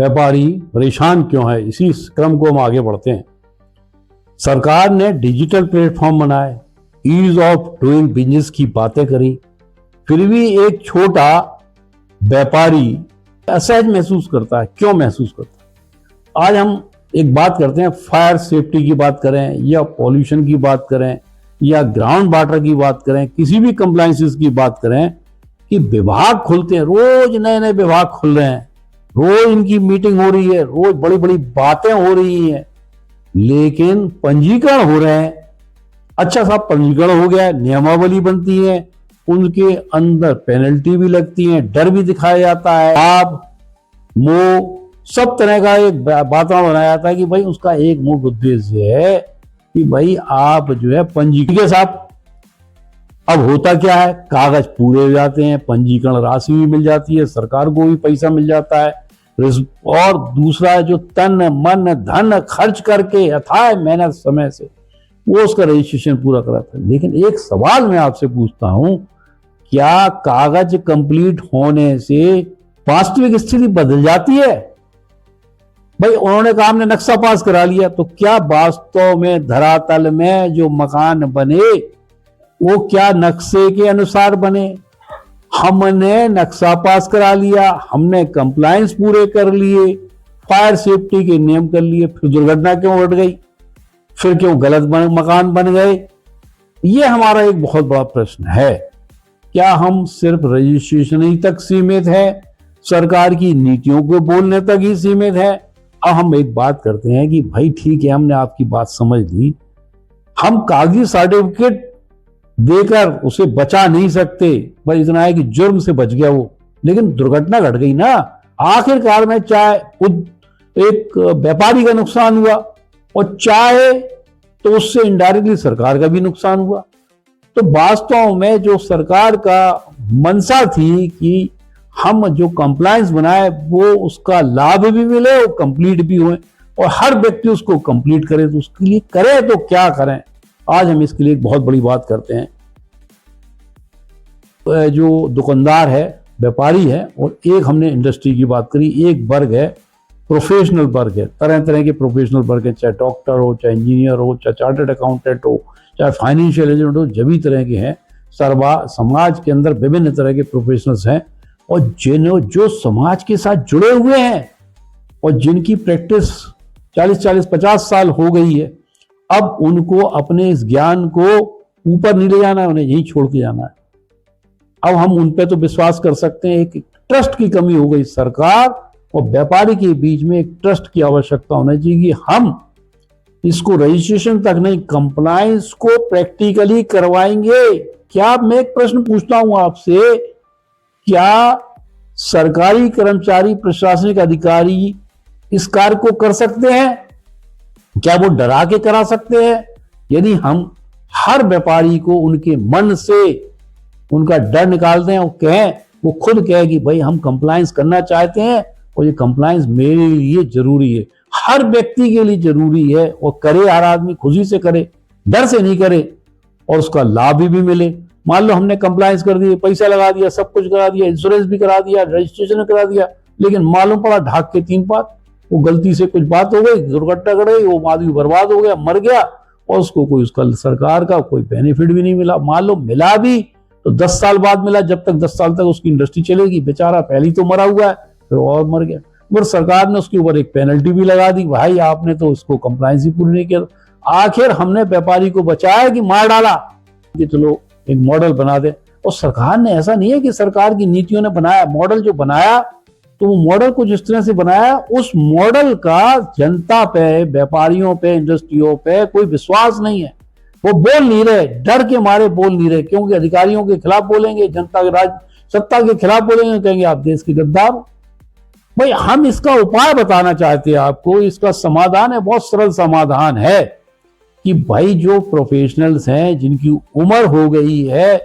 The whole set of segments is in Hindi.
व्यापारी परेशान क्यों है, इसी क्रम को हम आगे बढ़ते हैं। सरकार ने डिजिटल प्लेटफॉर्म बनाए, ईज ऑफ डूइंग बिजनेस की बातें करी, फिर भी एक छोटा व्यापारी असहज महसूस करता है। क्यों महसूस करता है? आज हम एक बात करते हैं, फायर सेफ्टी की बात करें या पॉल्यूशन की बात करें या ग्राउंड वाटर की बात करें, किसी भी कंप्लायंसेस की बात करें कि विभाग खुलते हैं, रोज नए नए विभाग खुल रहे हैं, रोज इनकी मीटिंग हो रही है, रोज बड़ी बड़ी बातें हो रही हैं, लेकिन पंजीकरण हो रहे हैं। अच्छा साहब, पंजीकरण हो गया, नियमावली बनती है, उनके अंदर पेनल्टी भी लगती है, डर भी दिखाया जाता है, आप वो सब तरह का एक वातावरण बनाया जाता है कि भाई उसका एक मुख्य उद्देश्य है कि भाई आप जो है पंजीकृत साहब। अब होता क्या है, कागज पूरे हो जाते हैं, पंजीकरण राशि भी मिल जाती है, सरकार को भी पैसा मिल जाता है, और दूसरा जो तन मन धन खर्च करके अथाह मेहनत समय से वो उसका रजिस्ट्रेशन पूरा कराता है। लेकिन एक सवाल मैं आपसे पूछता हूं, क्या कागज कंप्लीट होने से वास्तविक स्थिति बदल जाती है? भाई उन्होंने कहा हमने नक्शा पास करा लिया, तो क्या वास्तव में धरातल में जो मकान बने वो क्या नक्शे के अनुसार बने? हमने नक्शा पास करा लिया, हमने कंप्लायंस पूरे कर लिए, फायर सेफ्टी के नियम कर लिए, फिर दुर्घटना क्यों घट गई, फिर क्यों गलत मकान बन गए? ये हमारा एक बहुत बड़ा प्रश्न है। क्या हम सिर्फ रजिस्ट्रेशन ही तक सीमित है, सरकार की नीतियों को बोलने तक ही सीमित है? अब हम एक बात करते हैं कि भाई ठीक है, हमने आपकी बात समझ ली, हम कागजी सर्टिफिकेट देकर उसे बचा नहीं सकते, बस इतना है कि जुर्म से बच गया वो, लेकिन दुर्घटना घट गई ना। आखिरकार में चाहे एक व्यापारी का नुकसान हुआ और चाहे तो उससे इनडायरेक्टली सरकार का भी नुकसान हुआ। तो वास्तव में जो सरकार का मंशा थी कि हम जो कंप्लायंस बनाए वो उसका लाभ भी मिले और कंप्लीट भी हुए और हर व्यक्ति उसको कंप्लीट करे, तो उसके लिए करे तो क्या करें? आज हम इसके लिए एक बहुत बड़ी बात करते हैं। जो दुकानदार है, व्यापारी है, और एक हमने इंडस्ट्री की बात करी, एक वर्ग है प्रोफेशनल वर्ग है, तरह तरह के प्रोफेशनल वर्ग है, चाहे डॉक्टर हो, चाहे इंजीनियर हो, चाहे चार्टर्ड अकाउंटेंट हो, चाहे फाइनेंशियल एजेंट हो, सभी तरह के हैं। समाज के अंदर विभिन्न तरह के प्रोफेशनल्स हैं और जो समाज के साथ जुड़े हुए हैं और जिनकी प्रैक्टिस 40-50 साल हो गई है, अब उनको अपने इस ज्ञान को ऊपर नहीं ले जाना है, उन्हें यही छोड़ के जाना है। अब हम उन पे तो विश्वास कर सकते हैं। एक ट्रस्ट की कमी हो गई, सरकार और व्यापारी के बीच में एक ट्रस्ट की आवश्यकता होनी चाहिए कि हम इसको रजिस्ट्रेशन तक नहीं, कंप्लायंस को प्रैक्टिकली करवाएंगे। क्या मैं एक प्रश्न पूछता हूं आपसे, क्या सरकारी कर्मचारी, प्रशासनिक अधिकारी इस कार्य को कर सकते हैं? क्या वो डरा के करा सकते हैं? यदि हम हर व्यापारी को उनके मन से उनका डर निकाल दें और कहें, वो खुद कहे कि भाई हम कंप्लायंस करना चाहते हैं और ये कंप्लायंस मेरे लिए जरूरी है, हर व्यक्ति के लिए जरूरी है, और करे हर आदमी खुशी से करे, डर से नहीं करे, और उसका लाभ भी मिले। मान लो हमने कंप्लायंस कर दिए, पैसा लगा दिया, सब कुछ करा दिया, इंश्योरेंस भी करा दिया, रजिस्ट्रेशन करा दिया, लेकिन मालूम पड़ा ढाक के 3 बात, वो गलती से कुछ बात हो गई, दुर्घटना घट गई, वो आदमी बर्बाद हो गया, मर गया, और उसको कोई उसका सरकार का कोई बेनिफिट भी नहीं मिला। मान लो मिला भी तो 10 साल बाद मिला, जब तक 10 साल तक उसकी इंडस्ट्री चलेगी, बेचारा पहले ही तो मरा हुआ है, फिर और मर गया। पर सरकार ने उसके ऊपर एक पेनल्टी भी लगा दी, भाई आपने तो उसको कंप्लायंस ही पूरी नहीं किया। आखिर हमने व्यापारी को बचाया कि मार डाला कि चलो एक मॉडल बना दे। और सरकार ने, ऐसा नहीं है कि सरकार की नीतियों ने बनाया मॉडल, जो बनाया तो वो मॉडल को जिस तरह से बनाया, उस मॉडल का जनता पे, व्यापारियों पे, इंडस्ट्रियों पे कोई विश्वास नहीं है। वो बोल नहीं रहे, डर के मारे बोल नहीं रहे, क्योंकि अधिकारियों के खिलाफ बोलेंगे, जनता के राज सत्ता के खिलाफ बोलेंगे, कहेंगे आप देश के गद्दार। भाई हम इसका उपाय बताना चाहते हैं आपको, इसका समाधान है, बहुत सरल समाधान है कि भाई जो प्रोफेशनल्स हैं, जिनकी उम्र हो गई है,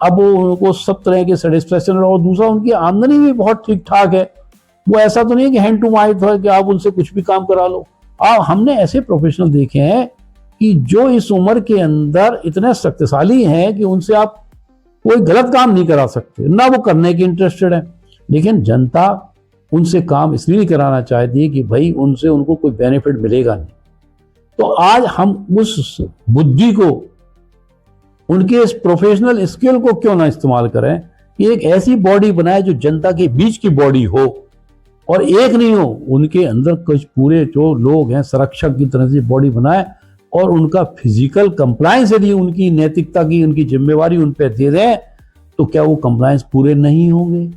अब उनको सब तरह के सेटिस्फेक्शन, और दूसरा उनकी आमदनी भी बहुत ठीक ठाक है, वो ऐसा तो नहीं है कि हैंड टू माउथ है कि आप उनसे कुछ भी काम करा लो। हमने ऐसे प्रोफेशनल देखे हैं कि जो इस उम्र के अंदर इतने शक्तिशाली हैं कि उनसे आप कोई गलत काम नहीं करा सकते, ना वो करने के इंटरेस्टेड है, लेकिन जनता उनसे काम इसलिए नहीं कराना चाहती कि भाई उनसे उनको कोई बेनिफिट मिलेगा नहीं। तो आज हम उस बुद्धि को, उनके इस प्रोफेशनल स्किल को क्यों ना इस्तेमाल करें कि एक ऐसी बॉडी बनाए जो जनता के बीच की बॉडी हो, और एक नहीं हो, उनके अंदर कुछ पूरे जो लोग हैं संरक्षक की तरह से बॉडी बनाए, और उनका फिजिकल कंप्लायंस यदि उनकी नैतिकता की उनकी जिम्मेवारी उन पर दे दें तो क्या वो कंप्लायंस पूरे नहीं होंगे,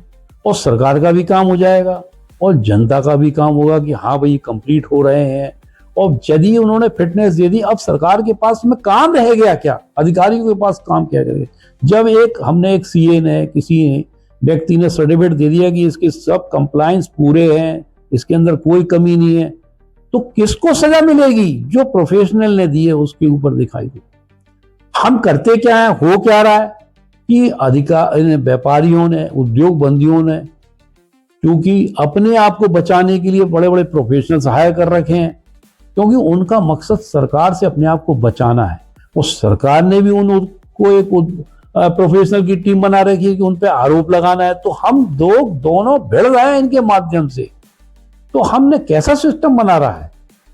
और सरकार का भी काम हो जाएगा और जनता का भी काम होगा कि हाँ भाई कंप्लीट हो रहे हैं। और यदि उन्होंने फिटनेस दे दी, अब सरकार के पास में काम रह गया क्या, अधिकारियों के पास काम क्या करेगा। जब हमने एक सीए ने, किसी व्यक्ति ने सर्टिफिकेट दे दिया कि इसके सब कंप्लायंस पूरे हैं, इसके अंदर कोई कमी नहीं है, तो किसको सजा मिलेगी? जो प्रोफेशनल ने दी है उसके ऊपर दिखाई दे। हम करते क्या है, हो क्या रहा है कि व्यापारियों ने, उद्योग बंदियों ने, क्योंकि अपने आप को बचाने के लिए बड़े बड़े प्रोफेशनल हायर कर रखे हैं, क्योंकि उनका मकसद सरकार से अपने आप को बचाना है। और सरकार ने भी उनको एक प्रोफेशनल की टीम बना रखी है कि उन पे आरोप लगाना है। तो हम दोनों भिड़ रहे हैं इनके माध्यम से। तो हमने कैसा सिस्टम बना रहा है?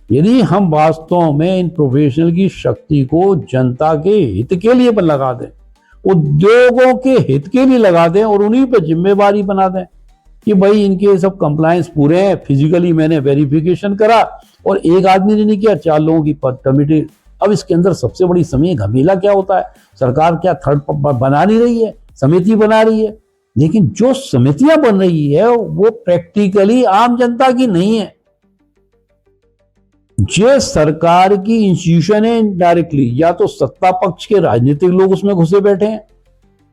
यदि हम वास्तव में इन प्रोफेशनल की शक्ति को जनता के हित के लिए लगा दें, उद्योगों के हित के लिए लगा दें, और उन्हीं पे जिम्मेवारी बना दें कि भाई इनके सब कंप्लायंस पूरे हैं, फिजिकली मैंने वेरिफिकेशन करा और एक आदमी ने नहीं किया, 4 लोगों की कमिटी। अब इसके अंदर सबसे बड़ी समय घमेला क्या होता है, सरकार क्या थर्ड बना नहीं रही है, समिति बना रही है, लेकिन जो समितियां बन रही है वो प्रैक्टिकली आम जनता की नहीं है। ये सरकार की इंस्टीट्यूशन है इनडायरेक्टली, या तो सत्ता पक्ष के राजनीतिक लोग उसमें घुसे बैठे हैं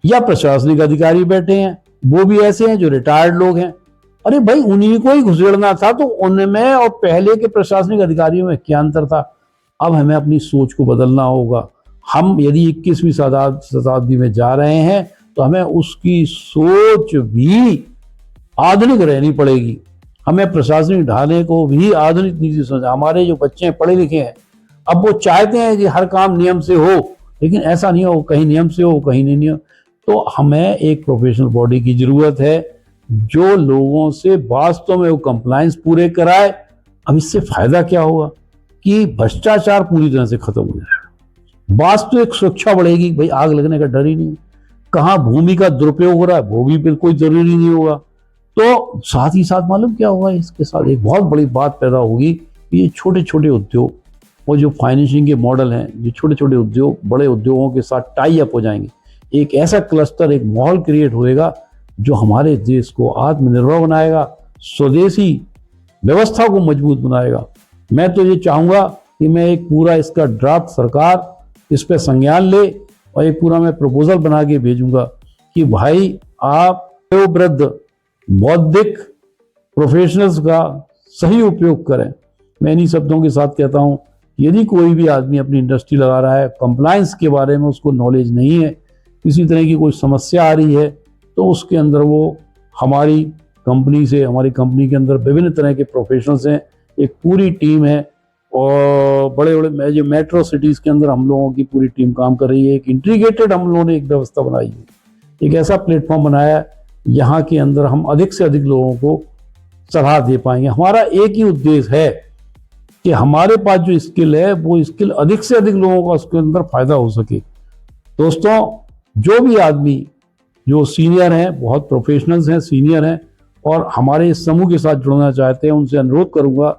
या प्रशासनिक अधिकारी बैठे हैं, वो भी ऐसे हैं जो रिटायर्ड लोग हैं। अरे भाई उन्हीं को ही घुसेड़ना था, तो उनमें और पहले के प्रशासनिक अधिकारियों में क्या अंतर था? अब हमें अपनी सोच को बदलना होगा। हम यदि 21वीं शताब्दी में जा रहे हैं तो हमें उसकी सोच भी आधुनिक रहनी पड़ेगी। हमें प्रशासनिक ढांचे को भी आधुनिक नीति सोचना। हमारे जो बच्चे हैं, पढ़े लिखे हैं, अब वो चाहते हैं कि हर काम नियम से हो, लेकिन ऐसा नहीं हो, कहीं नियम से हो कहीं नहीं नियम। तो हमें एक प्रोफेशनल बॉडी की जरूरत है जो लोगों से वास्तव में वो कंप्लायंस पूरे कराए। अब इससे फायदा क्या होगा कि भ्रष्टाचार पूरी तरह से खत्म हो जाएगा, वास्तविक सुरक्षा बढ़ेगी। भाई आग लगने का डर ही नहीं, कहाँ भूमि का दुरुपयोग हो रहा है वो भी बिल्कुल जरूरी नहीं होगा। तो साथ ही साथ मालूम क्या होगा, इसके साथ एक बहुत बड़ी बात पैदा होगी कि ये छोटे छोटे उद्योग और जो फाइनेंसिंग के मॉडल हैं, ये छोटे छोटे उद्योग बड़े उद्योगों के साथ टाई अप हो जाएंगे। एक ऐसा क्लस्टर, एक माहौल क्रिएट होएगा जो हमारे देश को आत्मनिर्भर बनाएगा, स्वदेशी व्यवस्था को मजबूत बनाएगा। मैं तो ये चाहूँगा कि मैं एक पूरा इसका ड्राफ्ट सरकार इस पर संज्ञान ले और एक पूरा मैं प्रपोजल बना के भेजूंगा कि भाई आप वयोवृद्ध बौद्धिक प्रोफेशनल्स का सही उपयोग करें। मैं इन्हीं शब्दों के साथ कहता हूँ, यदि कोई भी आदमी अपनी इंडस्ट्री लगा रहा है, कंप्लायंस के बारे में उसको नॉलेज नहीं है, किसी तरह की कोई समस्या आ रही है, तो उसके अंदर वो हमारी कंपनी से, हमारी कंपनी के अंदर विभिन्न तरह के प्रोफेशनल्स हैं, एक पूरी टीम है, और बड़े बड़े जो मेट्रो सिटीज़ के अंदर हम लोगों की पूरी टीम काम कर रही है। एक इंटीग्रेटेड हम लोगों ने एक व्यवस्था बनाई है, एक ऐसा प्लेटफॉर्म बनाया है यहाँ के अंदर हम अधिक से अधिक लोगों को सलाह दे पाएंगे। हमारा एक ही उद्देश्य है कि हमारे पास जो स्किल है वो स्किल अधिक से अधिक लोगों का उसके अंदर फायदा हो सके। दोस्तों, जो भी आदमी जो सीनियर हैं, बहुत प्रोफेशनल्स हैं, सीनियर हैं और हमारे इस समूह के साथ जुड़ना चाहते हैं, उनसे अनुरोध करूंगा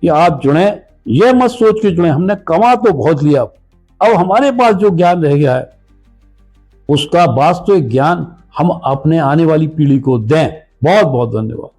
कि आप जुड़ें। यह मत सोच के जुड़ें हमने कमा तो बहुत लिया, अब हमारे पास जो ज्ञान रह गया है उसका वास्तविक ज्ञान हम अपने आने वाली पीढ़ी को दें। बहुत बहुत धन्यवाद।